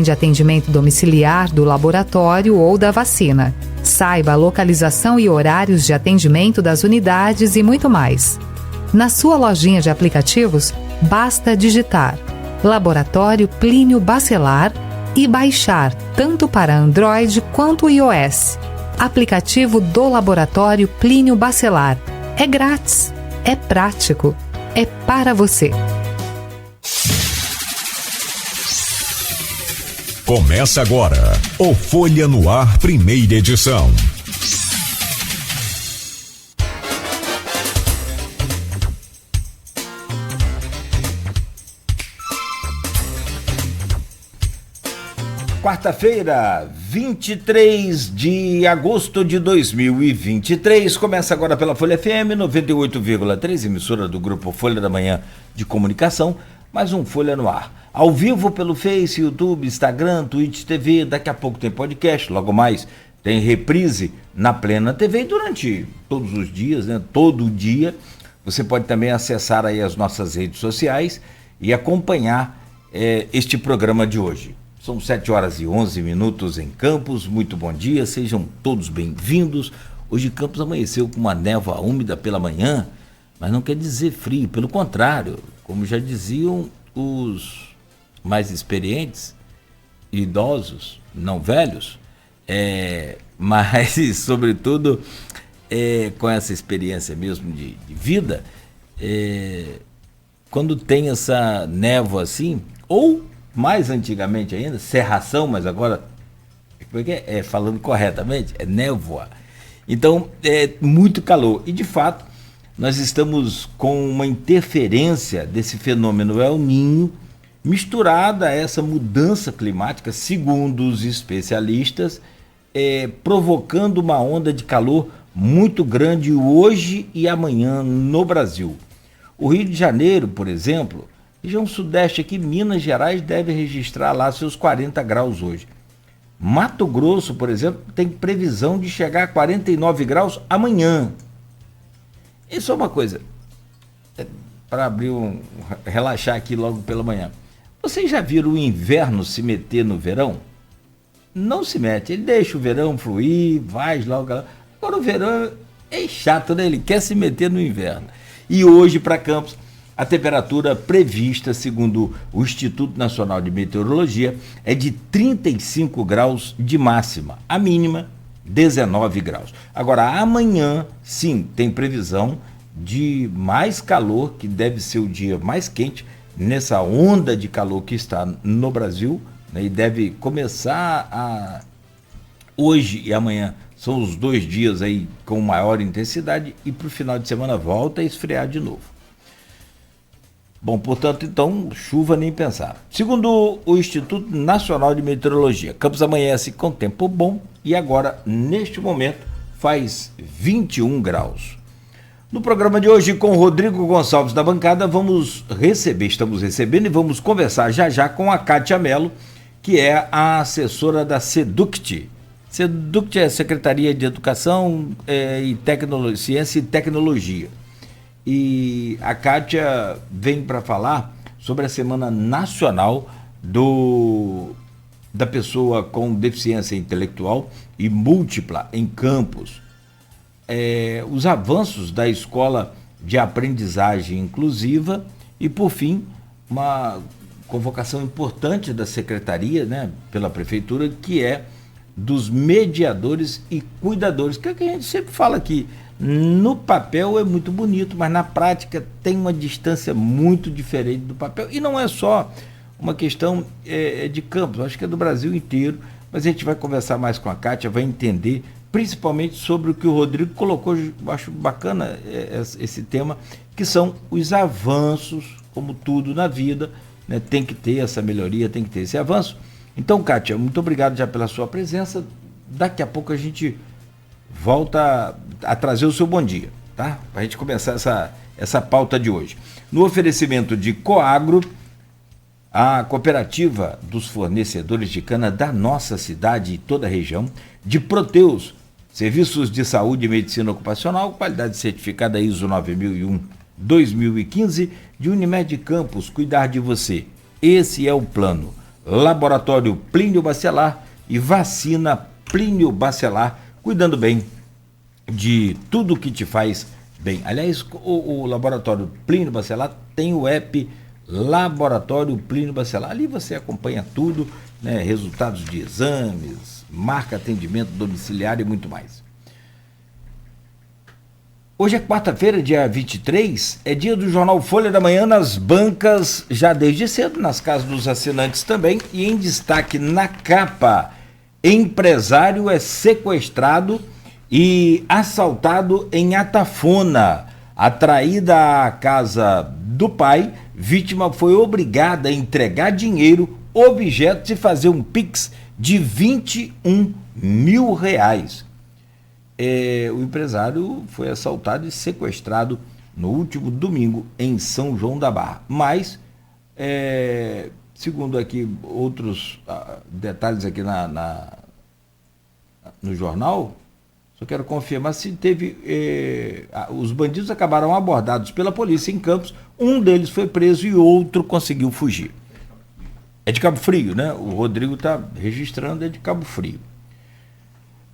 de atendimento domiciliar do laboratório ou da vacina. Saiba a localização e horários de atendimento das unidades e muito mais. Na sua lojinha de aplicativos, basta digitar Laboratório Plínio Bacelar e baixar tanto para Android quanto iOS. Aplicativo do Laboratório Plínio Bacelar. É grátis, é prático, é para você. Começa agora o Folha no Ar, primeira edição. Quarta-feira, 23 de agosto de 2023. Começa agora pela Folha FM 98,3, emissora do Grupo Folha da Manhã de Comunicação. Mais um Folha no Ar. Ao vivo pelo Face, YouTube, Instagram, Twitch TV. Daqui a pouco tem podcast, logo mais tem reprise na Plena TV. E durante todos os dias, né? Todo dia, você pode também acessar aí as nossas redes sociais e acompanhar este programa de hoje. São 7h11 em Campos. Muito bom dia, sejam todos bem-vindos. Hoje Campos amanheceu com uma névoa úmida pela manhã, mas não quer dizer frio, pelo contrário, como já diziam os mais experientes, idosos, não velhos, mas sobretudo com essa experiência mesmo de vida, quando tem essa névoa assim, ou mais antigamente ainda, cerração, mas agora, falando corretamente, é névoa. Então, é muito calor. E, de fato, nós estamos com uma interferência desse fenômeno El Niño, misturada a essa mudança climática, segundo os especialistas, provocando uma onda de calor muito grande hoje e amanhã no Brasil. O Rio de Janeiro, por exemplo, região sudeste aqui, Minas Gerais, deve registrar lá seus 40 graus hoje. Mato Grosso, por exemplo, tem previsão de chegar a 49 graus amanhã. Isso é uma coisa, para relaxar aqui logo pela manhã. Vocês já viram o inverno se meter no verão? Não se mete, ele deixa o verão fluir, vai logo. Agora o verão é chato, né? Ele quer se meter no inverno. E hoje, para Campos, a temperatura prevista, segundo o Instituto Nacional de Meteorologia, é de 35 graus de máxima. A mínima, 19 graus. Agora, amanhã, sim, tem previsão de mais calor, que deve ser o dia mais quente, nessa onda de calor que está no Brasil, né, e deve começar hoje e amanhã, são os 2 dias aí com maior intensidade, e para o final de semana volta a esfriar de novo. Bom, portanto, então, chuva nem pensar. Segundo o Instituto Nacional de Meteorologia, Campos amanhece com tempo bom e agora, neste momento, faz 21 graus. No programa de hoje, com Rodrigo Gonçalves da bancada, estamos recebendo e vamos conversar já com a Kátia Mello, que é a assessora da SEDUCT. SEDUCT é a Secretaria de Educação Ciência e Tecnologia. E a Kátia vem para falar sobre a Semana Nacional da Pessoa com Deficiência Intelectual e Múltipla em Campos. Os avanços da Escola de Aprendizagem Inclusiva e, por fim, uma convocação importante da Secretaria, né, pela Prefeitura, que é dos mediadores e cuidadores, que é o que a gente sempre fala aqui. No papel é muito bonito, mas na prática tem uma distância muito diferente do papel. E não é só uma questão de Campos, acho que é do Brasil inteiro, mas a gente vai conversar mais com a Kátia, vai entender principalmente sobre o que o Rodrigo colocou. Eu acho bacana esse tema, que são os avanços, como tudo na vida, né? Tem que ter essa melhoria, tem que ter esse avanço. Então, Kátia, muito obrigado já pela sua presença. Daqui a pouco a gente volta a trazer o seu bom dia, tá? Para a gente começar essa pauta de hoje. No oferecimento de Coagro, a cooperativa dos fornecedores de cana da nossa cidade e toda a região, de Proteus, serviços de saúde e medicina ocupacional, qualidade certificada ISO 9001-2015, de Unimed Campos, cuidar de você. Esse é o plano. Laboratório Plínio Bacelar e Vacina Plínio Bacelar, cuidando bem de tudo que te faz bem. Aliás, o Laboratório Plínio Bacelar tem o app Laboratório Plínio Bacelar. Ali você acompanha tudo, né? Resultados de exames, marca atendimento domiciliar e muito mais. Hoje é quarta-feira, dia 23, é dia do jornal Folha da Manhã nas bancas, já desde cedo, nas casas dos assinantes também, e em destaque na capa, empresário é sequestrado e assaltado em Atafona. Atraída à casa do pai, vítima foi obrigada a entregar dinheiro, objetos e fazer um Pix de R$21 mil. O empresário foi assaltado e sequestrado no último domingo em São João da Barra. Mas, segundo aqui outros detalhes aqui no jornal, só quero confirmar se teve... os bandidos acabaram abordados pela polícia em Campos, um deles foi preso e outro conseguiu fugir. É de Cabo Frio, né? O Rodrigo está registrando, é de Cabo Frio.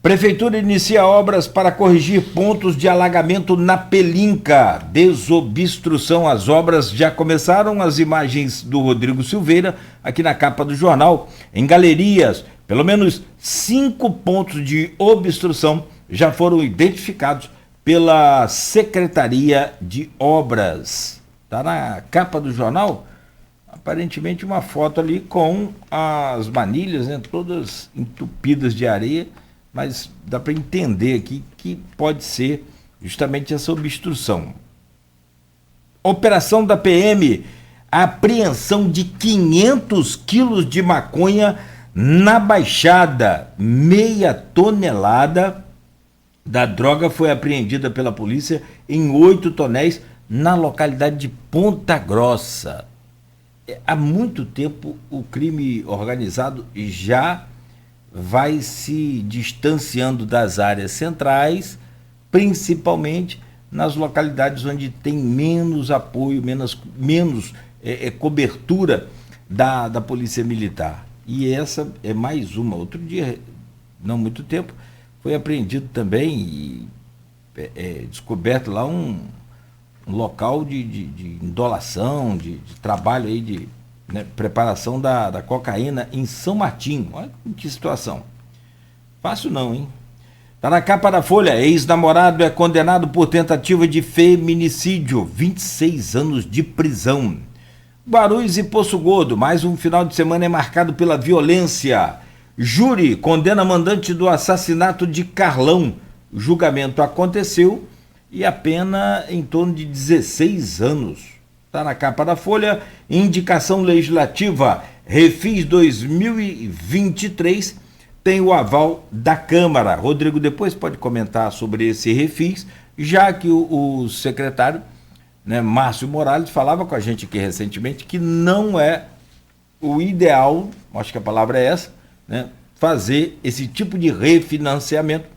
Prefeitura inicia obras para corrigir pontos de alagamento na Pelinca. Desobstrução. As obras já começaram. As imagens do Rodrigo Silveira, aqui na capa do jornal. Em Galerias, pelo menos 5 pontos de obstrução já foram identificados pela Secretaria de Obras. Está na capa do jornal? Aparentemente uma foto ali com as manilhas, né, todas entupidas de areia. Mas dá para entender aqui que pode ser justamente essa obstrução. Operação da PM, apreensão de 500 quilos de maconha na Baixada. Meia tonelada da droga foi apreendida pela polícia em 8 tonéis na localidade de Ponta Grossa. Há muito tempo o crime organizado já vai se distanciando das áreas centrais, principalmente nas localidades onde tem menos apoio, menos cobertura da Polícia Militar. E essa é mais uma. Outro dia, não muito tempo, foi apreendido também e descoberto lá um local de indolação, de trabalho aí de... né, preparação da cocaína em São Martinho. Olha que situação. Fácil não, hein? Tá na capa da Folha. Ex-namorado é condenado por tentativa de feminicídio. 26 anos de prisão. Guarulhos e Poço Gordo. Mais um final de semana é marcado pela violência. Júri condena mandante do assassinato de Carlão. O julgamento aconteceu e a pena em torno de 16 anos. Está na capa da Folha, indicação legislativa, Refis 2023, tem o aval da Câmara. Rodrigo depois pode comentar sobre esse Refis, já que o secretário, né, Márcio Morales, falava com a gente aqui recentemente que não é o ideal, acho que a palavra é essa, né, fazer esse tipo de refinanciamento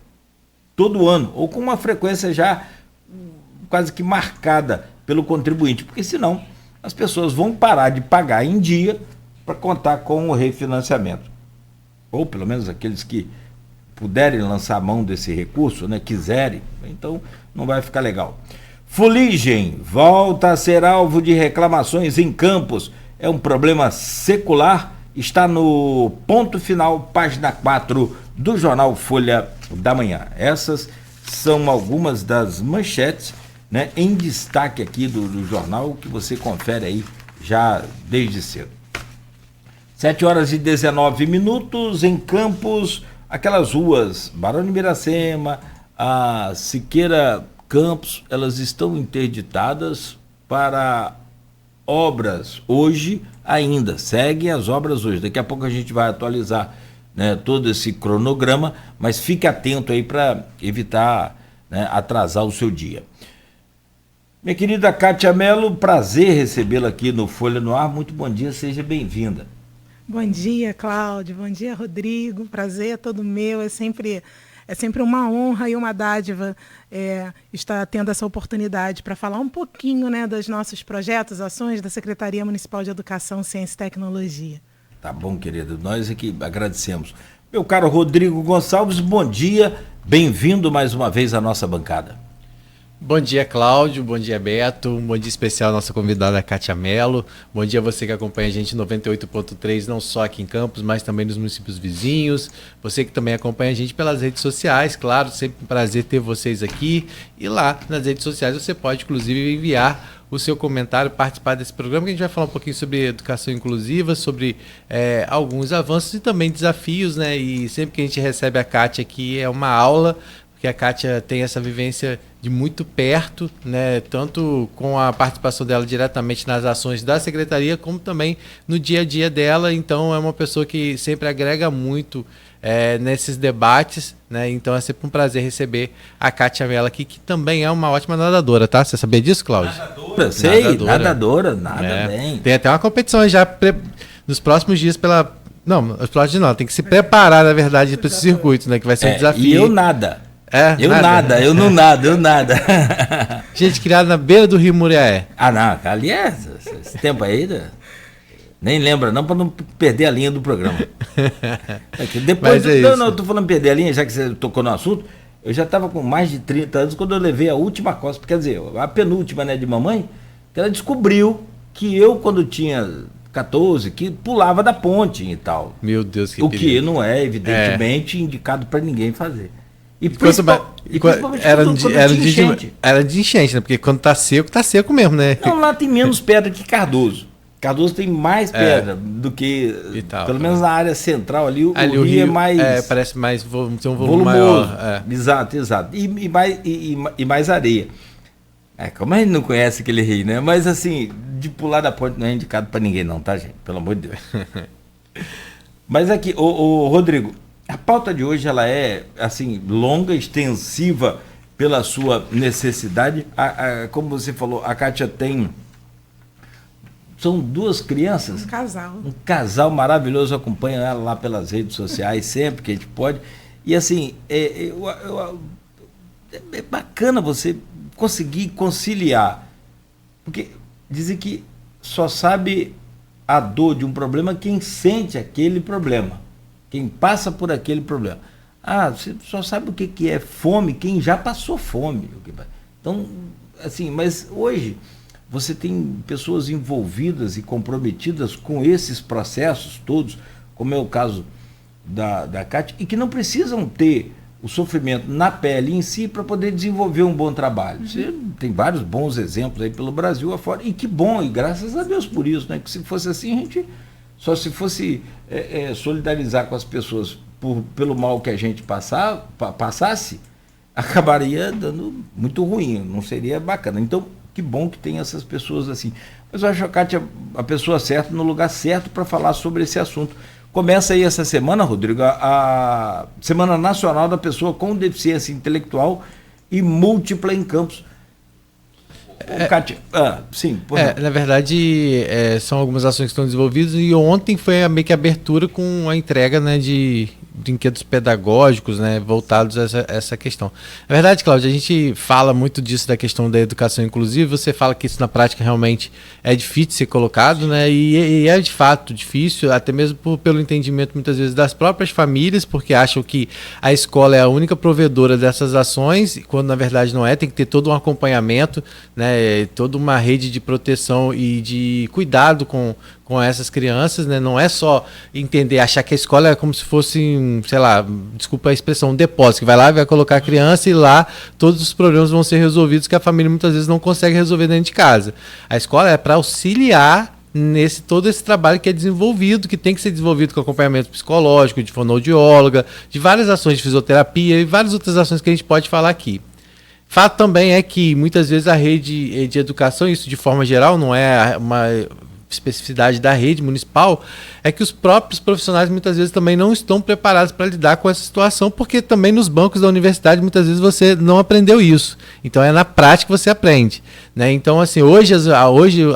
todo ano, ou com uma frequência já quase que marcada pelo contribuinte, porque senão as pessoas vão parar de pagar em dia para contar com o refinanciamento. Ou pelo menos aqueles que puderem lançar a mão desse recurso, né, quiserem, então não vai ficar legal. Fuligem volta a ser alvo de reclamações em Campos. É um problema secular, está no ponto final, página 4 do jornal Folha da Manhã. Essas são algumas das manchetes, né, em destaque aqui do jornal, que você confere aí já desde cedo. 7h19 em Campos, aquelas ruas Barão de Miracema, a Siqueira Campos, elas estão interditadas para obras hoje ainda, seguem as obras hoje. Daqui a pouco a gente vai atualizar, né, todo esse cronograma, mas fique atento aí para evitar, né, atrasar o seu dia. Minha querida Kátia Mello, prazer recebê-la aqui no Folha no Ar. Muito bom dia, seja bem-vinda. Bom dia, Cláudio. Bom dia, Rodrigo. Prazer é todo meu. É sempre uma honra e uma dádiva estar tendo essa oportunidade para falar um pouquinho, né, dos nossos projetos, ações da Secretaria Municipal de Educação, Ciência e Tecnologia. Tá bom, querido. Nós é que agradecemos. Meu caro Rodrigo Gonçalves, bom dia. Bem-vindo mais uma vez à nossa bancada. Bom dia, Cláudio. Bom dia, Beto. Um bom dia especial à nossa convidada, Kátia Mello. Bom dia a você que acompanha a gente 98.3, não só aqui em Campos, mas também nos municípios vizinhos. Você que também acompanha a gente pelas redes sociais, claro, sempre um prazer ter vocês aqui. E lá nas redes sociais você pode, inclusive, enviar o seu comentário, participar desse programa, que a gente vai falar um pouquinho sobre educação inclusiva, sobre alguns avanços e também desafios, né? E sempre que a gente recebe a Kátia aqui é uma aula, porque a Kátia tem essa vivência de muito perto, né, tanto com a participação dela diretamente nas ações da secretaria, como também no dia a dia dela. Então é uma pessoa que sempre agrega muito nesses debates, né? Então é sempre um prazer receber a Kátia Mello aqui, que também é uma ótima nadadora, tá? Você sabia disso, Cláudio? Nadadora, sei, nadadora, nada bem. Tem até uma competição já nos próximos dias Não, nos próximos dias não, tem que se preparar, na verdade, para esse circuito, né? Que vai ser um desafio. E eu nada. Eu não nado. Gente criada na beira do Rio Muriaé. Ah, não, ali esse tempo aí, nem lembra não, para não perder a linha do programa. Depois, eu tô falando perder a linha, já que você tocou no assunto, eu já estava com mais de 30 anos quando eu levei a última costa, quer dizer, a penúltima, né, de mamãe, que ela descobriu que eu, quando tinha 14, que pulava da ponte e tal. Meu Deus, que o perigo. Que não é, evidentemente, indicado para ninguém fazer. Era de enchente, né? Porque quando tá seco mesmo, né? Não, lá tem menos pedra que Cardoso. Cardoso tem mais pedra do que, pelo menos na área central ali, o rio é mais... parece mais, tem um volume maior. Exato. E mais areia. Como a gente não conhece aquele rio, né? Mas assim, de pular da ponte não é indicado para ninguém não, tá, gente? Pelo amor de Deus. Mas aqui, o Rodrigo, a pauta de hoje ela é assim longa, extensiva pela sua necessidade. Como você falou, a Kátia são 2 crianças. Um casal maravilhoso, acompanha ela lá pelas redes sociais sempre que a gente pode. E assim, é bacana você conseguir conciliar, porque dizem que só sabe a dor de um problema quem sente aquele problema. Quem passa por aquele problema. Você só sabe o que é fome quem já passou fome. Então, assim, mas hoje você tem pessoas envolvidas e comprometidas com esses processos todos, como é o caso da Kátia, e que não precisam ter o sofrimento na pele em si para poder desenvolver um bom trabalho. Você tem vários bons exemplos aí pelo Brasil afora, e que bom, e graças a Deus por isso, né? Que se fosse assim, a gente... Só se fosse solidarizar com as pessoas pelo mal que a gente passasse, acabaria dando muito ruim, não seria bacana. Então, que bom que tem essas pessoas assim. Mas eu acho a Kátia a pessoa certa, no lugar certo para falar sobre esse assunto. Começa aí essa semana, Rodrigo, a Semana Nacional da Pessoa com Deficiência Intelectual e Múltipla em Campos. Kátia, sim. Na verdade, são algumas ações que estão desenvolvidas, e ontem foi meio que a abertura com a entrega, né, de brinquedos pedagógicos, né, voltados a essa questão. Na verdade, Cláudia, a gente fala muito disso, da questão da educação inclusiva. Você fala que isso na prática realmente é difícil de ser colocado, né, e é de fato difícil, até mesmo pelo entendimento muitas vezes das próprias famílias, porque acham que a escola é a única provedora dessas ações, quando na verdade não é. Tem que ter todo um acompanhamento, né, toda uma rede de proteção e de cuidado com essas crianças, né? Não é só achar que a escola é como se fosse, sei lá, desculpa a expressão, um depósito, que vai lá, vai colocar a criança e lá todos os problemas vão ser resolvidos que a família muitas vezes não consegue resolver dentro de casa. A escola é para auxiliar todo esse trabalho que é desenvolvido, que tem que ser desenvolvido com acompanhamento psicológico, de fonoaudióloga, de várias ações de fisioterapia e várias outras ações que a gente pode falar aqui. Fato também é que muitas vezes a rede de educação, isso de forma geral, não é uma especificidade da rede municipal, é que os próprios profissionais muitas vezes também não estão preparados para lidar com essa situação, porque também nos bancos da universidade muitas vezes você não aprendeu isso. Então é na prática que você aprende. né? Então, assim, hoje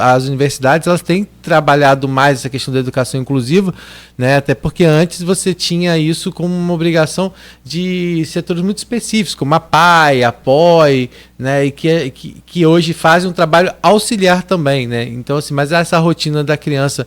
as universidades elas têm trabalhado mais essa questão da educação inclusiva, né? Até porque antes você tinha isso como uma obrigação de setores muito específicos, como a PAI, a POI, né? E que hoje fazem um trabalho auxiliar também, né? Então, assim, mas essa rotina da criança,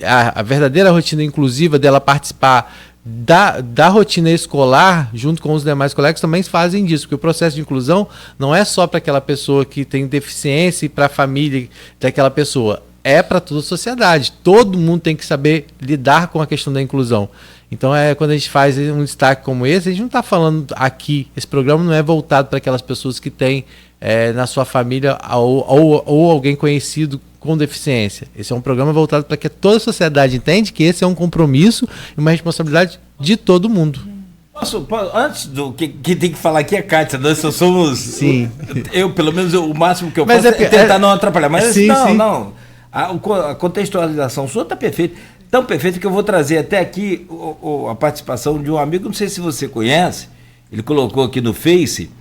a verdadeira rotina inclusiva dela participar da rotina escolar, junto com os demais colegas, também fazem disso, porque o processo de inclusão não é só para aquela pessoa que tem deficiência e para a família daquela pessoa, é para toda a sociedade. Todo mundo tem que saber lidar com a questão da inclusão. Então, quando a gente faz um destaque como esse, a gente não está falando aqui, esse programa não é voltado para aquelas pessoas que têm na sua família ou alguém conhecido com deficiência. Esse é um programa voltado para que toda a sociedade entende que esse é um compromisso e uma responsabilidade de todo mundo. Antes do que tem que falar aqui é Kátia, nós só somos... Sim. Eu, pelo menos, o máximo que eu posso é tentar não atrapalhar. Mas sim, não. A contextualização sua está perfeita. Tão perfeita que eu vou trazer até aqui a participação de um amigo, não sei se você conhece, ele colocou aqui no Face,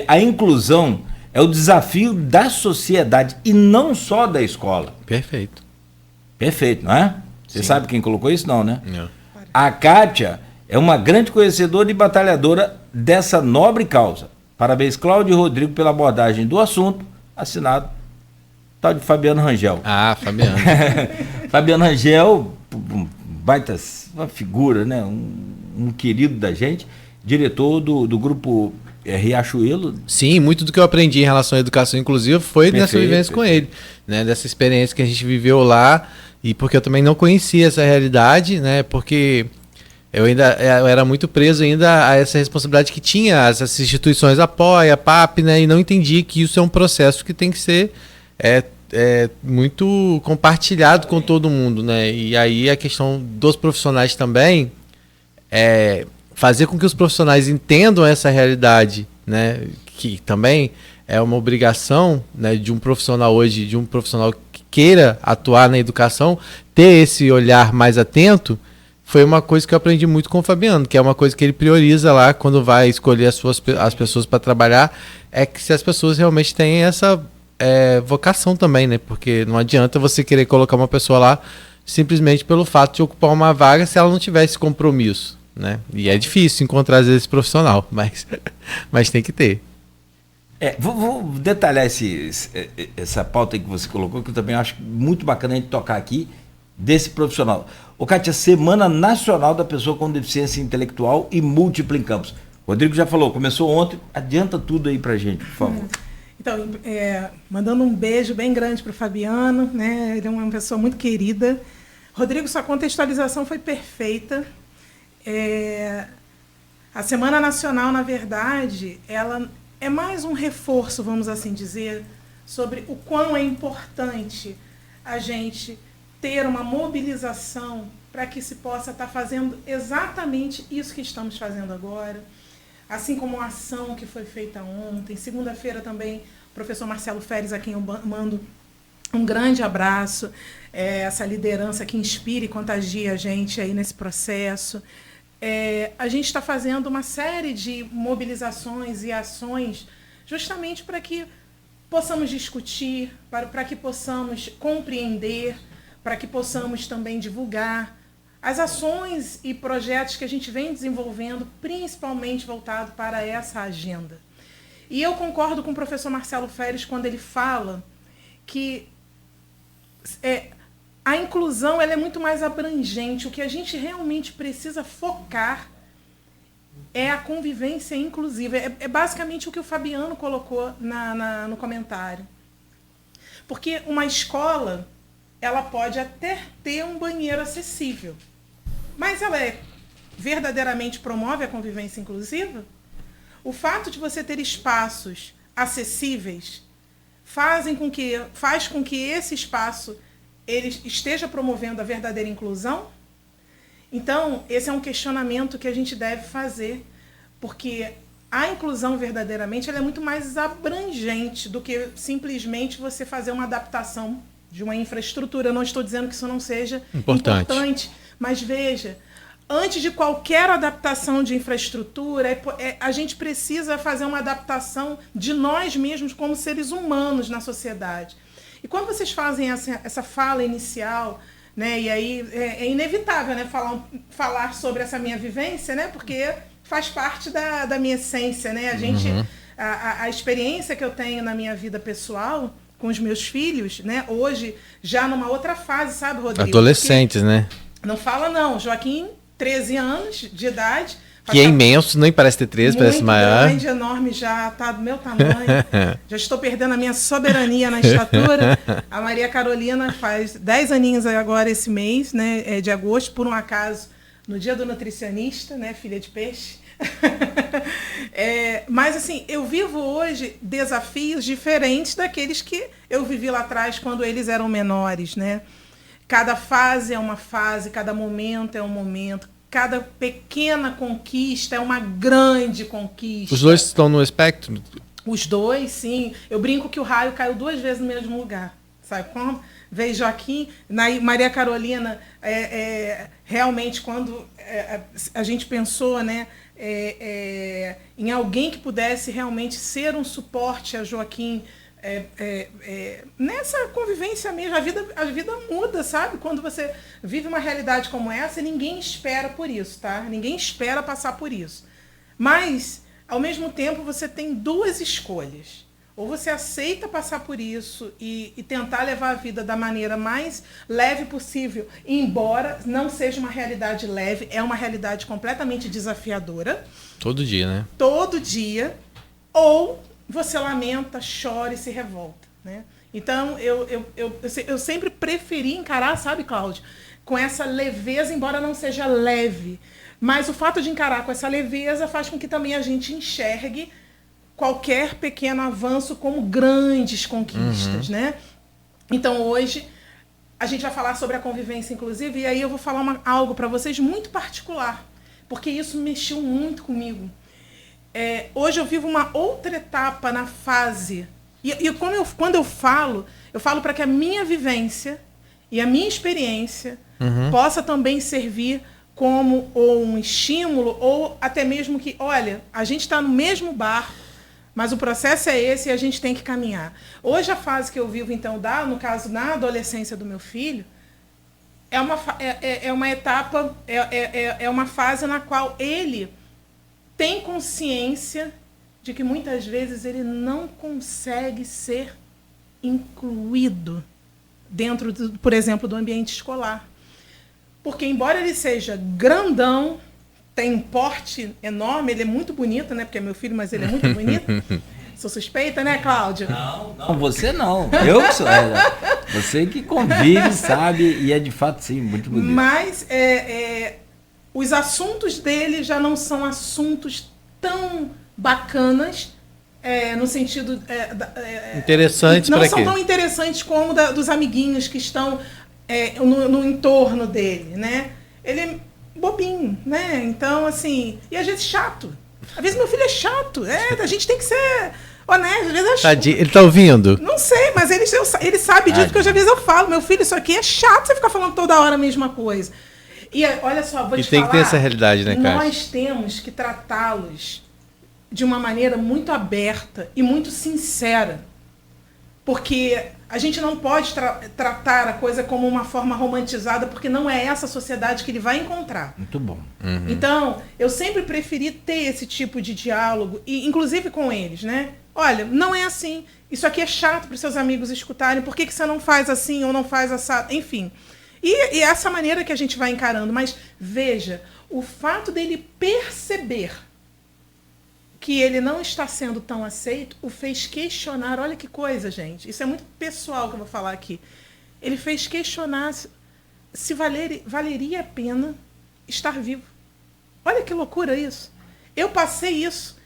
a inclusão é o desafio da sociedade e não só da escola. Perfeito. Perfeito, não é? Você Sim. sabe quem colocou isso? Não, né? Não. A Kátia é uma grande conhecedora e batalhadora dessa nobre causa. Parabéns, Cláudio e Rodrigo, pela abordagem do assunto. Assinado, tal de Fabiano Rangel. Ah, Fabiano. Fabiano Rangel, baita, uma figura, né? Um querido da gente, diretor do grupo Riachuelo. Sim, muito do que eu aprendi em relação à educação inclusiva foi nessa vivência com ele, né? Dessa experiência que a gente viveu lá, e porque eu também não conhecia essa realidade, né? Porque eu era muito preso ainda a essa responsabilidade que tinha essas instituições, a POI, a PAP, né? E não entendi que isso é um processo que tem que ser muito compartilhado com todo mundo, né? E aí a questão dos profissionais também fazer com que os profissionais entendam essa realidade, né? Que também é uma obrigação, né, de um profissional hoje, de um profissional que queira atuar na educação, ter esse olhar mais atento, foi uma coisa que eu aprendi muito com o Fabiano, que é uma coisa que ele prioriza lá quando vai escolher as pessoas para trabalhar, é que se as pessoas realmente têm essa vocação também, né? Porque não adianta você querer colocar uma pessoa lá simplesmente pelo fato de ocupar uma vaga se ela não tiver esse compromisso, né? E é difícil encontrar às vezes esse profissional, mas tem que ter. Vou detalhar essa pauta aí que você colocou, que eu também acho muito bacana a gente tocar aqui, desse profissional. Kátia, Semana Nacional da Pessoa com Deficiência Intelectual e Múltipla em Campos. Rodrigo já falou, começou ontem, adianta tudo aí pra gente, por favor. Então, mandando um beijo bem grande para o Fabiano, né? Ele é uma pessoa muito querida. Rodrigo, sua contextualização foi perfeita. A Semana Nacional, na verdade, ela é mais um reforço, vamos assim dizer, sobre o quão é importante a gente ter uma mobilização para que se possa estar fazendo exatamente isso que estamos fazendo agora. Assim como a ação que foi feita ontem. Segunda-feira também, o professor Marcelo Feres, a quem eu mando um grande abraço, essa liderança que inspira e contagia a gente aí nesse processo. A gente está fazendo uma série de mobilizações e ações justamente para que possamos discutir, para que possamos compreender, para que possamos também divulgar as ações e projetos que a gente vem desenvolvendo, principalmente voltado para essa agenda. E eu concordo com o professor Marcelo Feres quando ele fala que a inclusão ela é muito mais abrangente. O que a gente realmente precisa focar é a convivência inclusiva. É basicamente o que o Fabiano colocou no comentário. Porque uma escola, ela pode até ter um banheiro acessível, mas ela verdadeiramente promove a convivência inclusiva? O fato de você ter espaços acessíveis faz com que esse espaço ele esteja promovendo a verdadeira inclusão? Então, esse é um questionamento que a gente deve fazer, porque a inclusão verdadeiramente ela é muito mais abrangente do que simplesmente você fazer uma adaptação de uma infraestrutura. Eu não estou dizendo que isso não seja importante, mas veja, antes de qualquer adaptação de infraestrutura, a gente precisa fazer uma adaptação de nós mesmos como seres humanos na sociedade. E quando vocês fazem essa fala inicial, né, e aí é inevitável, né, falar sobre essa minha vivência, né, porque faz parte da minha essência, né? A experiência que eu tenho na minha vida pessoal com os meus filhos, né, hoje já numa outra fase, sabe, Rodrigo? Adolescentes, né? Não fala não, Joaquim, 13 anos de idade. Que é imenso, nem parece ter 13, parece maior. Muito grande, enorme, já está do meu tamanho. Já estou perdendo a minha soberania na estatura. A Maria Carolina faz 10 aninhos agora esse mês, né, de agosto, por um acaso, no dia do nutricionista, né, filha de peixe. Mas assim, eu vivo hoje desafios diferentes daqueles que eu vivi lá atrás quando eles eram menores, né? Cada fase é uma fase, cada momento é um momento, cada pequena conquista é uma grande conquista. Os dois estão no espectro? Os dois, sim. Eu brinco que o raio caiu 2 vezes no mesmo lugar. Sabe como? Veio Joaquim, Maria Carolina, realmente quando a gente pensou, né, em alguém que pudesse realmente ser um suporte a Joaquim, nessa convivência mesmo, a vida muda, sabe? Quando você vive uma realidade como essa, ninguém espera por isso, tá? Ninguém espera passar por isso. Mas, ao mesmo tempo, você tem 2 escolhas. Ou você aceita passar por isso e tentar levar a vida da maneira mais leve possível, embora não seja uma realidade leve, é uma realidade completamente desafiadora. Todo dia, né? Todo dia. Ou você lamenta, chora e se revolta, né? Então, eu sempre preferi encarar, sabe, Cláudio, com essa leveza, embora não seja leve. Mas o fato de encarar com essa leveza faz com que também a gente enxergue qualquer pequeno avanço como grandes conquistas, né? Então, hoje, a gente vai falar sobre a convivência, inclusive, e aí eu vou falar algo para vocês muito particular, porque isso mexeu muito comigo. Hoje eu vivo uma outra etapa na fase. E quando eu falo para que a minha vivência e a minha experiência possa também servir como ou um estímulo, ou até mesmo que, olha, a gente está no mesmo barco, mas o processo é esse e a gente tem que caminhar. Hoje a fase que eu vivo, então, no caso, na adolescência do meu filho, é uma etapa, é uma fase na qual ele tem consciência de que muitas vezes ele não consegue ser incluído dentro, por exemplo, do ambiente escolar. Porque, embora ele seja grandão, tem um porte enorme, ele é muito bonito, né? Porque é meu filho, mas ele é muito bonito. Sou suspeita, né, Cláudia? Não, você não. Eu que sou. Você que convive, sabe, e é de fato, sim, muito bonito. Mas os assuntos dele já não são assuntos tão bacanas, no sentido... interessantes para quê? Não são tão interessantes como dos amiguinhos que estão no entorno dele, né? Ele é bobinho, né? Então, assim... E às vezes chato. Às vezes meu filho é chato. A gente tem que ser honesto. Às vezes Tadinho. Ele tá ouvindo? Não sei, mas ele sabe disso, porque às vezes eu falo, meu filho, isso aqui é chato, você ficar falando toda hora a mesma coisa. E olha só, vou te falar... E tem que ter essa realidade, né, cara? Nós temos que tratá-los de uma maneira muito aberta e muito sincera. Porque a gente não pode tratar a coisa como uma forma romantizada, porque não é essa a sociedade que ele vai encontrar. Muito bom. Então, eu sempre preferi ter esse tipo de diálogo, e inclusive com eles, né? Olha, não é assim. Isso aqui é chato para os seus amigos escutarem. Por que você não faz assim ou não faz assado? Enfim. E essa maneira que a gente vai encarando. Mas, veja, o fato dele perceber que ele não está sendo tão aceito, o fez questionar. Olha que coisa, gente. Isso é muito pessoal que eu vou falar aqui. Ele fez questionar se valeria a pena estar vivo. Olha que loucura isso. Eu passei isso.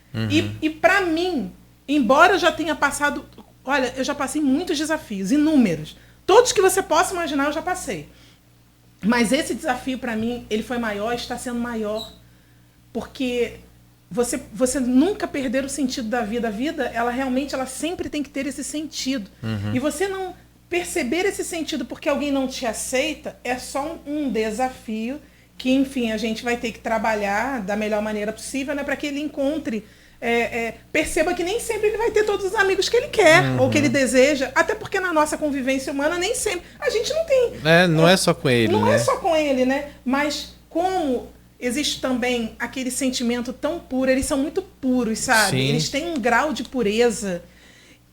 E para mim, embora eu já tenha passado... Olha, eu já passei muitos desafios, inúmeros. Todos que você possa imaginar eu já passei. Mas esse desafio, para mim, ele foi maior, está sendo maior. Porque... Você nunca perder o sentido da vida. A vida, ela sempre tem que ter esse sentido. E você não perceber esse sentido porque alguém não te aceita é só um desafio que, enfim, a gente vai ter que trabalhar da melhor maneira possível, né, para que ele encontre, perceba que nem sempre ele vai ter todos os amigos que ele quer ou que ele deseja, até porque na nossa convivência humana nem sempre a gente não tem. Não é só com ele, não né? é só com ele, né? Mas como existe também aquele sentimento tão puro, eles são muito puros, sabe? Sim. Eles têm um grau de pureza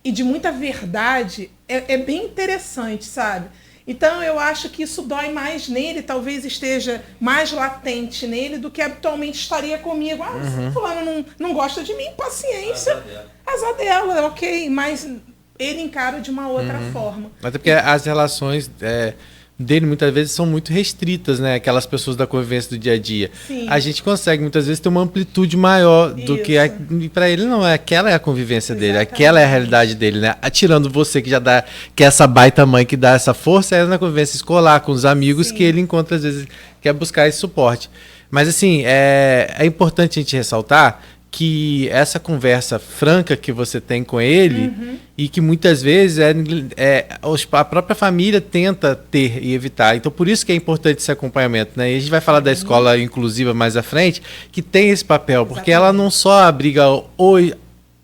e de muita verdade, é bem interessante, sabe? Então eu acho que isso dói mais nele, talvez esteja mais latente nele do que habitualmente estaria comigo. Se fulano não gosta de mim, paciência, azar dela, ok, mas ele encara de uma outra forma. Até porque as relações dele muitas vezes são muito restritas, né? Aquelas pessoas da convivência do dia a dia. Sim. A gente consegue muitas vezes ter uma amplitude maior do que para ele não é. Aquela é a convivência dele, aquela é a realidade dele, né? Tirando você que é essa baita mãe que dá essa força, é na convivência escolar com os amigos que ele encontra às vezes quer buscar esse suporte. Mas assim é importante a gente ressaltar que essa conversa franca que você tem com ele e que muitas vezes a própria família tenta ter e evitar. Então, por isso que é importante esse acompanhamento, né? E a gente vai falar da escola inclusiva mais à frente, que tem esse papel, porque ela não só abriga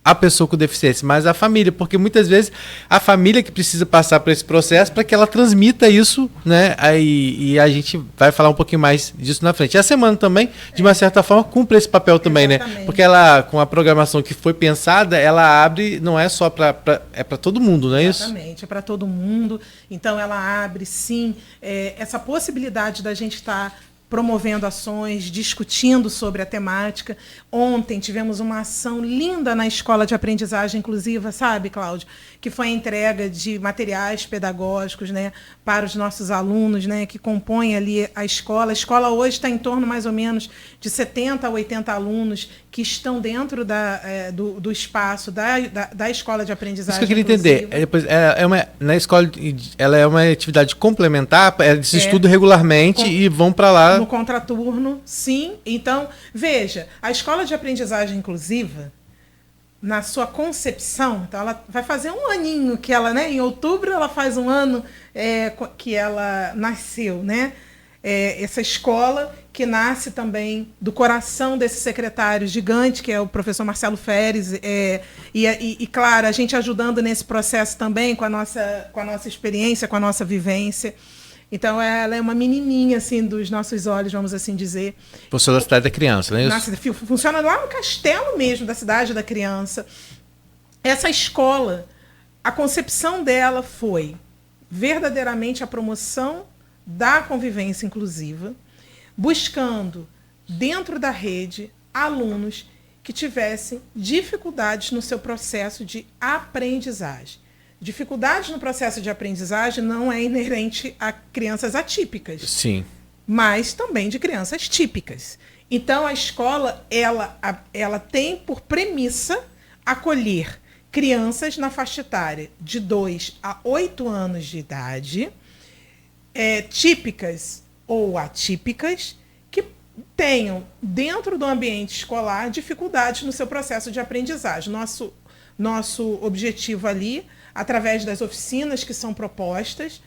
a pessoa com deficiência, mas a família, porque muitas vezes a família que precisa passar por esse processo para que ela transmita isso, né? E a gente vai falar um pouquinho mais disso na frente. E a semana também, de uma certa forma, cumpre esse papel também, né? Porque ela, com a programação que foi pensada, ela abre, não é só para todo mundo, não é isso? Exatamente, é para todo mundo. Então ela abre, sim, essa possibilidade da gente estar promovendo ações, discutindo sobre a temática. Ontem tivemos uma ação linda na Escola de Aprendizagem Inclusiva, sabe, Cláudio? Que foi a entrega de materiais pedagógicos, né, para os nossos alunos, né, que compõem ali a escola. A escola hoje está em torno, mais ou menos, de 70 a 80 alunos que estão dentro do espaço da Escola de Aprendizagem. Isso que eu queria entender. Na escola, ela é uma atividade complementar, eles estudam regularmente e vão para lá. No contraturno, sim. Então, veja, a Escola de Aprendizagem Inclusiva, na sua concepção, então ela vai fazer um aninho que ela, né? Em outubro ela faz um ano que ela nasceu, né? Essa escola que nasce também do coração desse secretário gigante, que é o professor Marcelo Feres, e claro, a gente ajudando nesse processo também com a nossa experiência, com a nossa vivência. Então, ela é uma menininha, assim, dos nossos olhos, vamos assim dizer. Funciona na Cidade da Criança, não é isso? Funciona lá no castelo mesmo, da Cidade da Criança. Essa escola, a concepção dela foi verdadeiramente a promoção da convivência inclusiva, buscando, dentro da rede, alunos que tivessem dificuldades no seu processo de aprendizagem. Dificuldades no processo de aprendizagem não é inerente a crianças atípicas. Sim. Mas também de crianças típicas. Então, a escola ela tem por premissa acolher crianças na faixa etária de 2 a 8 anos de idade, típicas ou atípicas, que tenham, dentro do ambiente escolar, dificuldades no seu processo de aprendizagem. Nosso objetivo ali, através das oficinas que são propostas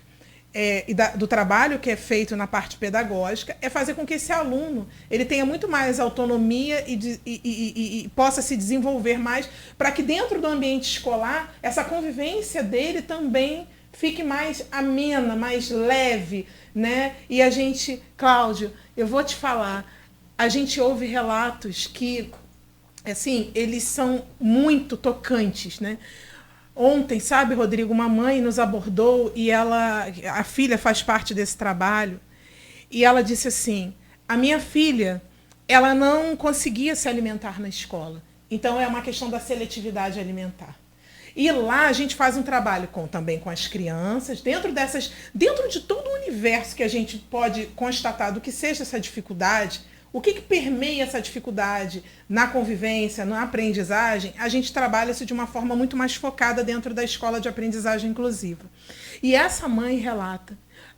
e do trabalho que é feito na parte pedagógica, é fazer com que esse aluno ele tenha muito mais autonomia e possa se desenvolver mais, para que dentro do ambiente escolar essa convivência dele também fique mais amena, mais leve, né? E a gente, Cláudio, eu vou te falar, a gente ouve relatos que, assim, eles são muito tocantes, né? Ontem, sabe, Rodrigo, uma mãe nos abordou e a filha faz parte desse trabalho, e ela disse assim: a minha filha, ela não conseguia se alimentar na escola, então é uma questão da seletividade alimentar. E lá a gente faz um trabalho também com as crianças, dentro de todo o universo que a gente pode constatar do que seja essa dificuldade. O que permeia essa dificuldade na convivência, na aprendizagem? A gente trabalha isso de uma forma muito mais focada dentro da Escola de Aprendizagem Inclusiva. E essa mãe relata: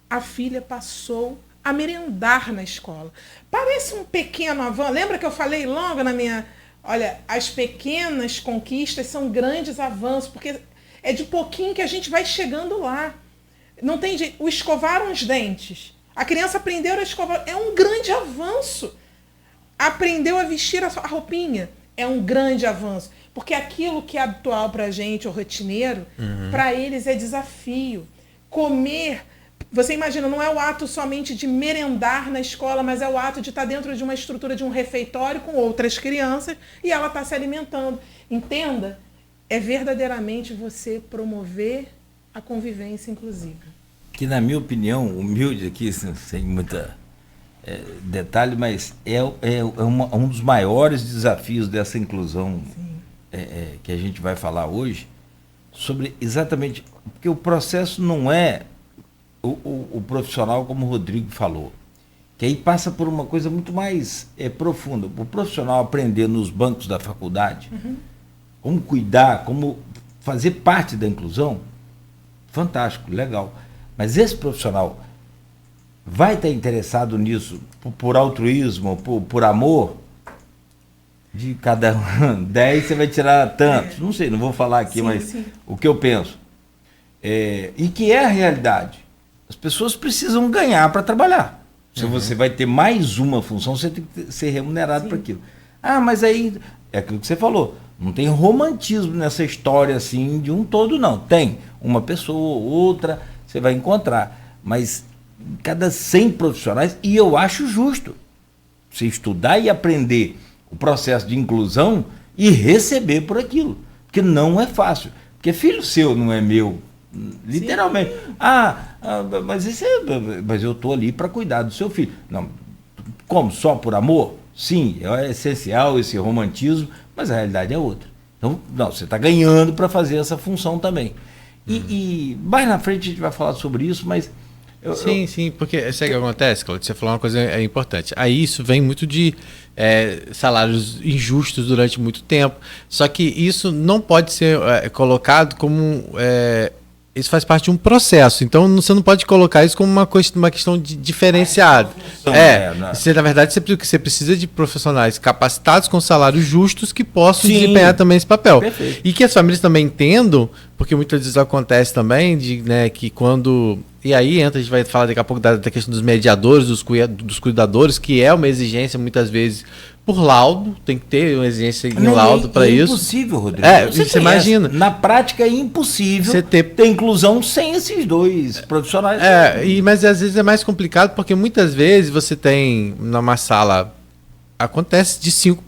a filha passou a merendar na escola. Parece um pequeno avanço. Lembra que eu falei logo na minha... Olha, as pequenas conquistas são grandes avanços, porque é de pouquinho que a gente vai chegando lá. Não tem jeito. O escovar os dentes. A criança aprendeu a escovar, é um grande avanço. Aprendeu a vestir a roupinha, é um grande avanço. Porque aquilo que é habitual para a gente, o rotineiro, para eles é desafio. Comer, você imagina, não é o ato somente de merendar na escola, mas é o ato de estar dentro de uma estrutura de um refeitório com outras crianças e ela está se alimentando. Entenda, é verdadeiramente você promover a convivência inclusiva. Que, na minha opinião, humilde aqui, sem muita detalhe, mas é um dos maiores desafios dessa inclusão que a gente vai falar hoje, sobre exatamente, porque o processo não é o profissional como o Rodrigo falou, que aí passa por uma coisa muito mais profunda. O profissional aprender nos bancos da faculdade, como cuidar, como fazer parte da inclusão, fantástico, legal. Mas esse profissional vai estar interessado nisso por altruísmo, por amor? De cada 10 você vai tirar tantos. Não sei, não vou falar aqui, mas o que eu penso. E que é a realidade. As pessoas precisam ganhar para trabalhar. Se você vai ter mais uma função, você tem que ser remunerado por aquilo. Ah, mas aí, é aquilo que você falou, não tem romantismo nessa história assim de um todo, não. Tem uma pessoa ou outra, você vai encontrar. Mas cada 100 profissionais, e eu acho justo você estudar e aprender o processo de inclusão e receber por aquilo. Porque não é fácil. Porque filho seu não é meu, literalmente. Mas eu estou ali para cuidar do seu filho. Não, como? Só por amor? Sim, é essencial esse romantismo, mas a realidade é outra. Então, não, você está ganhando para fazer essa função também. E mais na frente a gente vai falar sobre isso, mas... Sim, porque sabe o que acontece, Cláudio? Você falou uma coisa importante. Aí isso vem muito de salários injustos durante muito tempo. Só que isso não pode ser colocado como... isso faz parte de um processo. Então você não pode colocar isso como uma questão diferenciada. Você, na verdade, você precisa de profissionais capacitados com salários justos que possam desempenhar também esse papel. Perfeito. E que as famílias também entendam, porque muitas vezes acontece também que quando... E aí a gente vai falar daqui a pouco da questão dos mediadores, dos cuidadores, que é uma exigência muitas vezes por laudo, tem que ter uma exigência em laudo para isso. É impossível, Rodrigo. Você imagina. Na prática é impossível você ter inclusão sem esses dois profissionais. Mas às vezes é mais complicado porque muitas vezes você tem numa sala, acontece de cinco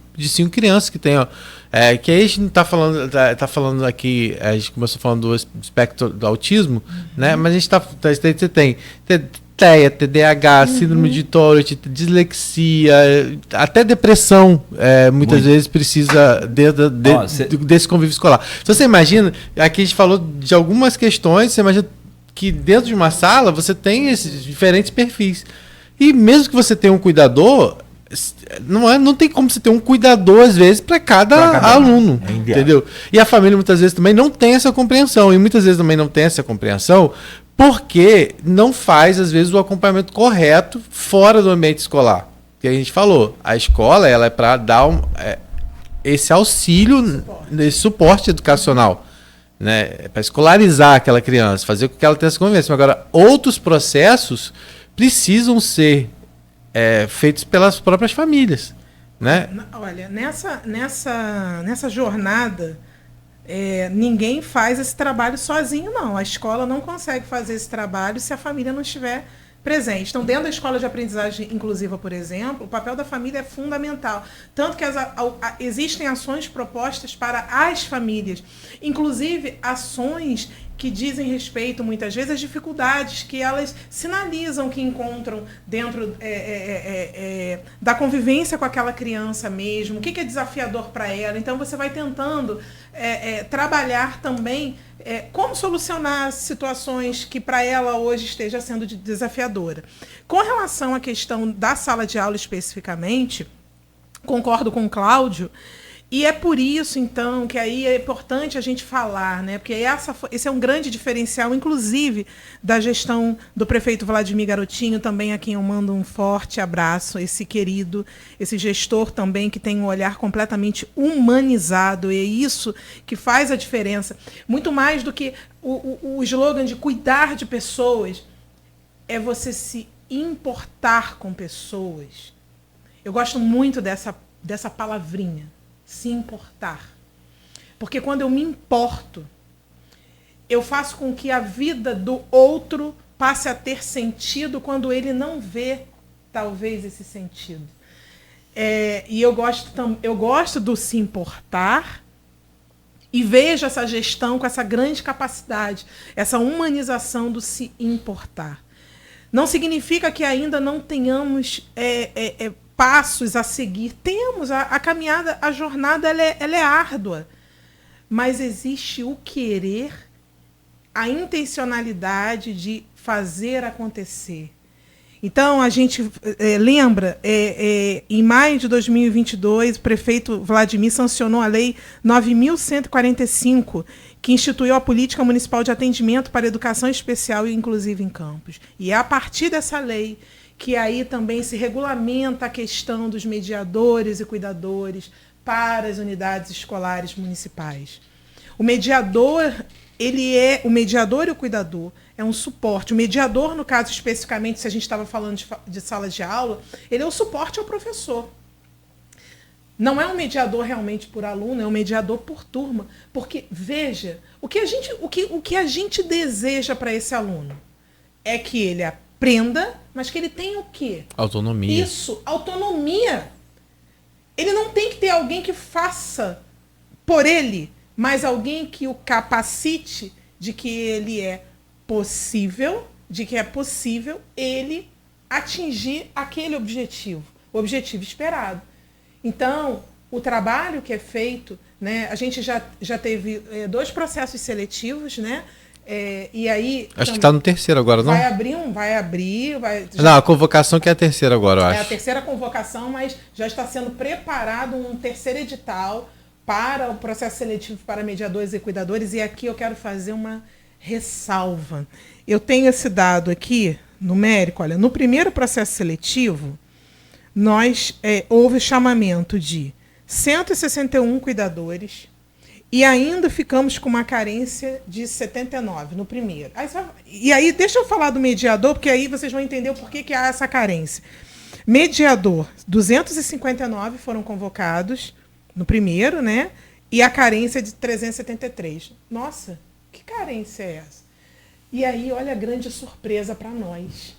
crianças que tem, que aí a gente não tá falando aqui, a gente começou falando do espectro do autismo, né? Mas a gente você tem TEA, TDAH, síndrome de Tourette, dislexia, até depressão, muitas vezes precisa desse convívio escolar. Então você imagina, aqui a gente falou de algumas questões, você imagina que dentro de uma sala você tem esses diferentes perfis. E mesmo que você tenha um cuidador, não tem como você ter um cuidador, às vezes, para cada aluno, entendeu? E a família, muitas vezes, também não tem essa compreensão. E muitas vezes também não tem essa compreensão porque não faz, às vezes, o acompanhamento correto fora do ambiente escolar. Que a gente falou, a escola ela é para dar esse auxílio, esse suporte educacional, né? Para escolarizar aquela criança, fazer com que ela tenha essa convivência. Agora, outros processos precisam ser feitos pelas próprias famílias, né? Olha, nessa jornada, ninguém faz esse trabalho sozinho, não. A escola não consegue fazer esse trabalho se a família não estiver presente. Então, dentro da escola de aprendizagem inclusiva, por exemplo, o papel da família é fundamental. Tanto que existem ações propostas para as famílias, inclusive ações que dizem respeito, muitas vezes, às dificuldades que elas sinalizam que encontram dentro da convivência com aquela criança mesmo, o que é desafiador para ela. Então, você vai tentando trabalhar também como solucionar situações que para ela hoje esteja sendo desafiadora. Com relação à questão da sala de aula especificamente, concordo com o Cláudio. E é por isso, então, que aí é importante a gente falar, né? Porque esse é um grande diferencial, inclusive, da gestão do prefeito Vladimir Garotinho, também a quem eu mando um forte abraço, esse querido, esse gestor também que tem um olhar completamente humanizado, e é isso que faz a diferença. Muito mais do que o slogan de cuidar de pessoas, é você se importar com pessoas. Eu gosto muito dessa palavrinha, se importar. Porque quando eu me importo, eu faço com que a vida do outro passe a ter sentido quando ele não vê, talvez, esse sentido. E eu gosto do se importar e vejo essa gestão com essa grande capacidade, essa humanização do se importar. Não significa que ainda não tenhamos passos a seguir. Temos, a caminhada, a jornada ela é árdua. Mas existe o querer, a intencionalidade de fazer acontecer. Então, a gente lembra, em maio de 2022, o prefeito Vladimir sancionou a Lei 9.145, que instituiu a Política Municipal de Atendimento para Educação Especial e Inclusiva em Campos. E é a partir dessa lei que aí também se regulamenta a questão dos mediadores e cuidadores para as unidades escolares municipais. O mediador e o cuidador é um suporte. O mediador, no caso especificamente, se a gente estava falando de sala de aula, ele é o suporte ao professor. Não é um mediador realmente por aluno, é um mediador por turma. Porque, veja, o que a gente deseja para esse aluno é que ele aprenda, mas que ele tenha o quê? Autonomia. Isso, autonomia. Ele não tem que ter alguém que faça por ele, mas alguém que o capacite de que ele é possível, ele atingir aquele objetivo, o objetivo esperado. Então, o trabalho que é feito, né, a gente já teve 2 processos seletivos, né? E aí acho que está no terceiro agora, não? Vai abrir. Não, a convocação que é a terceira agora, eu acho. É a terceira convocação, mas já está sendo preparado um terceiro edital para o processo seletivo para mediadores e cuidadores. E aqui eu quero fazer uma ressalva. Eu tenho esse dado aqui, numérico. Olha, no primeiro processo seletivo, houve chamamento de 161 cuidadores, e ainda ficamos com uma carência de 79 no primeiro. E aí, deixa eu falar do mediador, porque aí vocês vão entender o porquê que há essa carência. Mediador, 259 foram convocados no primeiro, né? E a carência de 373. Nossa, que carência é essa? E aí, olha a grande surpresa para nós.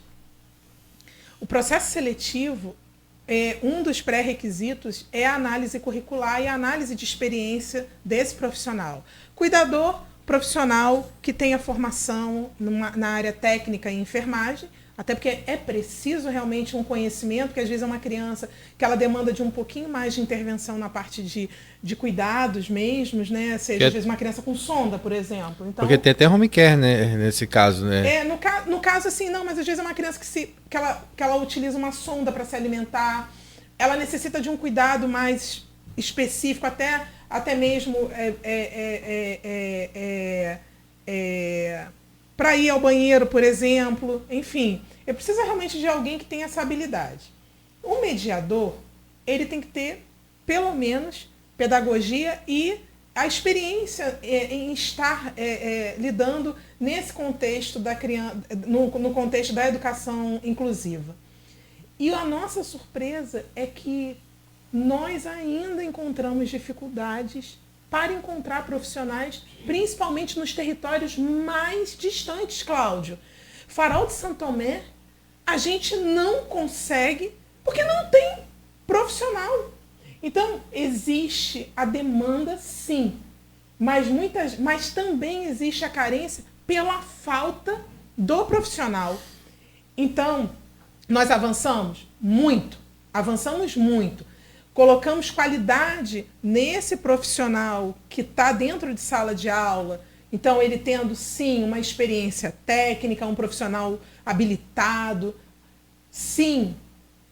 O processo seletivo, um dos pré-requisitos é a análise curricular e a análise de experiência desse profissional. Cuidador, profissional que tenha formação na área técnica e enfermagem, até porque é preciso realmente um conhecimento, porque às vezes é uma criança que ela demanda de um pouquinho mais de intervenção na parte de cuidados mesmos, né? Seja, às vezes, uma criança com sonda, por exemplo. Então, porque tem até home care, né, nesse caso, né? No caso, assim, não, mas às vezes é uma criança que ela utiliza uma sonda para se alimentar, ela necessita de um cuidado mais específico, até mesmo para ir ao banheiro, por exemplo. Enfim, eu preciso realmente de alguém que tenha essa habilidade. O mediador, ele tem que ter, pelo menos, pedagogia e a experiência em estar lidando nesse contexto da criança, no contexto da educação inclusiva. E a nossa surpresa é que nós ainda encontramos dificuldades para encontrar profissionais, principalmente nos territórios mais distantes, Cláudio. Farol de Santo Tomé, a gente não consegue, porque não tem profissional. Então, existe a demanda, sim, mas também existe a carência pela falta do profissional. Então, nós avançamos muito. Colocamos qualidade nesse profissional que está dentro de sala de aula. Então, ele tendo, sim, uma experiência técnica, um profissional habilitado. Sim.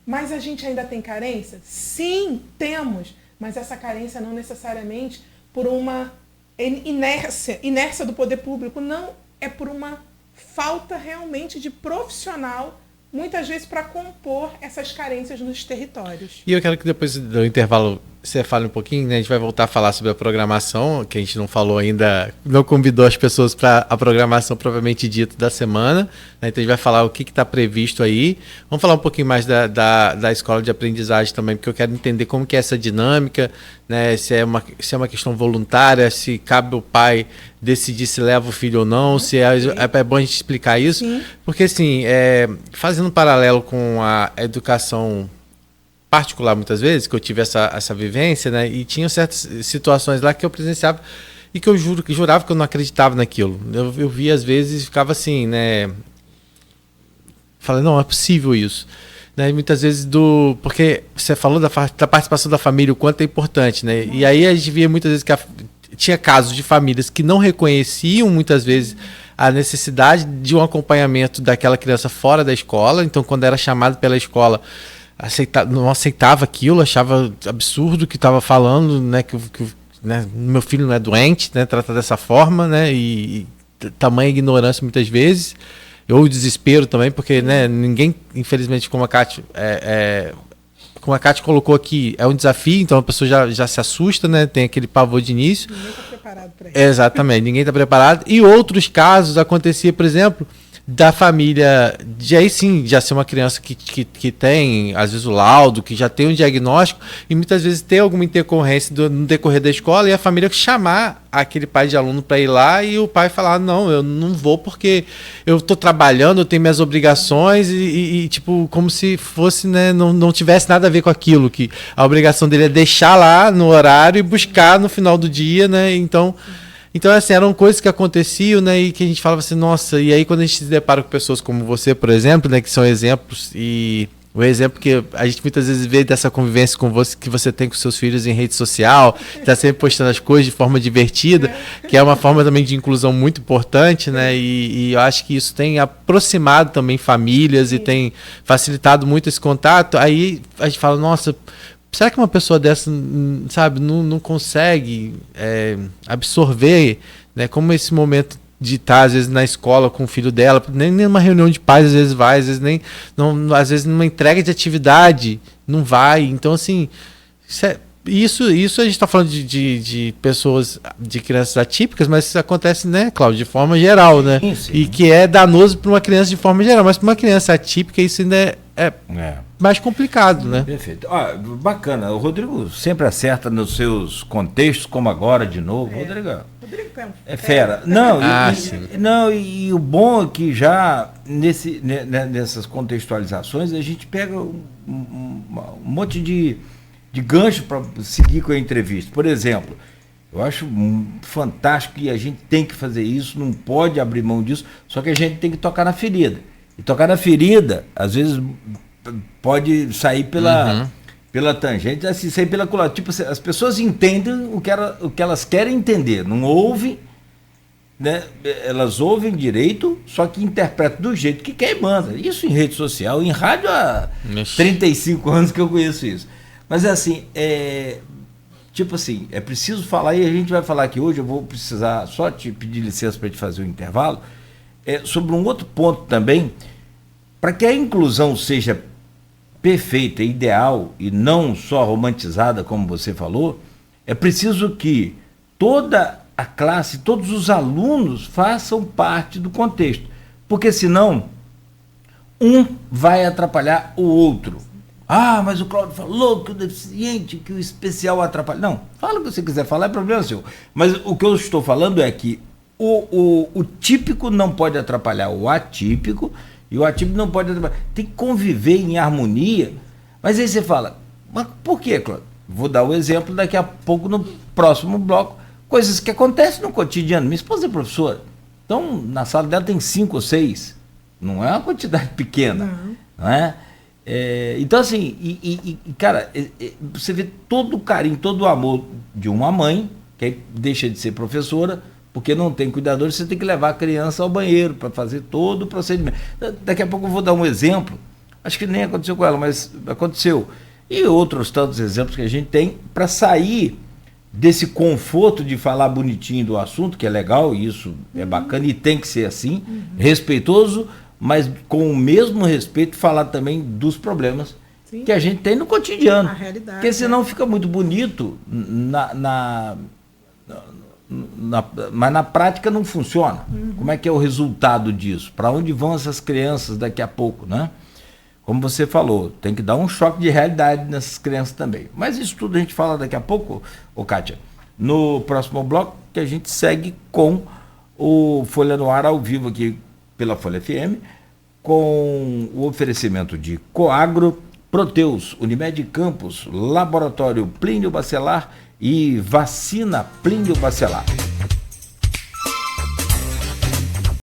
Mas a gente ainda tem carência? Sim, temos. Mas essa carência não necessariamente por uma inércia do poder público. Não, é por uma falta realmente de profissional, muitas vezes para compor essas carências nos territórios. E eu quero que depois do intervalo você fale um pouquinho, né? A gente vai voltar a falar sobre a programação, que a gente não falou ainda, não convidou as pessoas para a programação propriamente dita da semana, né? Então a gente vai falar o que está previsto aí. Vamos falar um pouquinho mais da escola de aprendizagem também, porque eu quero entender como que é essa dinâmica, né? Se é uma questão voluntária, se cabe o pai decidir se leva o filho ou não, se é bom a gente explicar isso. Sim. Porque assim, fazendo um paralelo com a educação particular muitas vezes, que eu tive essa vivência, né? E tinha certas situações lá que eu presenciava e que eu jurava que eu não acreditava naquilo. Eu via às vezes e ficava assim, né? Falei, não é possível isso. Né? E muitas vezes porque você falou da participação da família, o quanto é importante, né? E aí a gente via muitas vezes que tinha casos de famílias que não reconheciam muitas vezes a necessidade de um acompanhamento daquela criança fora da escola. Então, quando era chamado pela escola, não aceitava aquilo, achava absurdo o que estava falando, né, que né, meu filho não é doente, né, trata dessa forma, né, e tamanha ignorância muitas vezes, ou desespero também, porque né, ninguém, infelizmente, como a Cátia colocou aqui, é um desafio, então a pessoa já se assusta, né, tem aquele pavor de início. Ninguém está preparado para isso. Exatamente, ninguém está preparado. E outros casos acontecia, por exemplo, da família, de aí sim, já ser uma criança que tem, às vezes, o laudo, que já tem um diagnóstico, e muitas vezes ter alguma intercorrência no decorrer da escola, e a família chamar aquele pai de aluno para ir lá, e o pai falar, não, eu não vou porque eu estou trabalhando, eu tenho minhas obrigações, e tipo, como se fosse, né, não tivesse nada a ver com aquilo, que a obrigação dele é deixar lá no horário e buscar no final do dia, né, então, assim, eram coisas que aconteciam, né, e que a gente falava assim, nossa, e aí quando a gente se depara com pessoas como você, por exemplo, né, que são exemplos, e o exemplo que a gente muitas vezes vê dessa convivência com você, que você tem com seus filhos em rede social, está sempre postando as coisas de forma divertida, que é uma forma também de inclusão muito importante, né, e eu acho que isso tem aproximado também famílias e tem facilitado muito esse contato. Aí a gente fala, nossa, será que uma pessoa dessa, sabe, não consegue absorver, né, como esse momento de estar, às vezes, na escola com o filho dela, nem numa reunião de pais, às vezes vai, às vezes às vezes numa entrega de atividade, não vai. Então, assim, isso a gente está falando de pessoas, de crianças atípicas, mas isso acontece, né, Cláudio, de forma geral, né? Sim. E que é danoso para uma criança de forma geral, mas para uma criança atípica isso ainda é mais complicado, né? Perfeito. Bacana. O Rodrigo sempre acerta nos seus contextos, como agora, de novo. Rodrigo é fera. Não, e o bom é que já nessas contextualizações a gente pega um monte de gancho para seguir com a entrevista. Por exemplo, eu acho fantástico que a gente tem que fazer isso, não pode abrir mão disso, só que a gente tem que tocar na ferida. E tocar na ferida, às vezes, pode sair pela tangente, assim, sair pela culatra. Tipo, as pessoas entendem o que elas querem entender, não ouvem, né? Elas ouvem direito, só que interpretam do jeito que quer e manda. Isso em rede social, em rádio há 35 anos que eu conheço isso. Mas é assim, tipo assim, é preciso falar, e a gente vai falar aqui hoje, eu vou precisar só te pedir licença para te fazer um intervalo, sobre um outro ponto também, para que a inclusão seja perfeita, ideal e não só romantizada, como você falou, é preciso que toda a classe, todos os alunos façam parte do contexto, porque senão um vai atrapalhar o outro. Mas o Cláudio falou que o deficiente, que o especial atrapalha. Não, fala o que você quiser falar, é problema seu. Mas o que eu estou falando é que o típico não pode atrapalhar o atípico, e o atípico não pode atrapalhar. Tem que conviver em harmonia. Mas aí você fala, mas por quê, Cláudio? Vou dar o exemplo daqui a pouco no próximo bloco. Coisas que acontecem no cotidiano. Minha esposa é professora. Então, na sala dela tem 5 ou 6. Não é uma quantidade pequena. Não é? Então, assim, cara, você vê todo o carinho, todo o amor de uma mãe, que aí deixa de ser professora, porque não tem cuidador, você tem que levar a criança ao banheiro para fazer todo o procedimento. Daqui a pouco eu vou dar um exemplo, acho que nem aconteceu com ela, mas aconteceu. E outros tantos exemplos que a gente tem para sair desse conforto de falar bonitinho do assunto, que é legal, e isso é bacana e tem que ser assim, respeitoso, mas com o mesmo respeito falar também dos problemas Sim. que a gente tem no cotidiano. A realidade. Porque senão fica muito bonito, mas na prática não funciona. Como é que é o resultado disso? Para onde vão essas crianças daqui a pouco, né? Como você falou, tem que dar um choque de realidade nessas crianças também. Mas isso tudo a gente fala daqui a pouco, Kátia, no próximo bloco, que a gente segue com o Folha no Ar ao vivo aqui pela Folha FM, com o oferecimento de Coagro, Proteus, Unimed Campos, Laboratório Plínio Bacelar e Vacina Plínio Bacelar.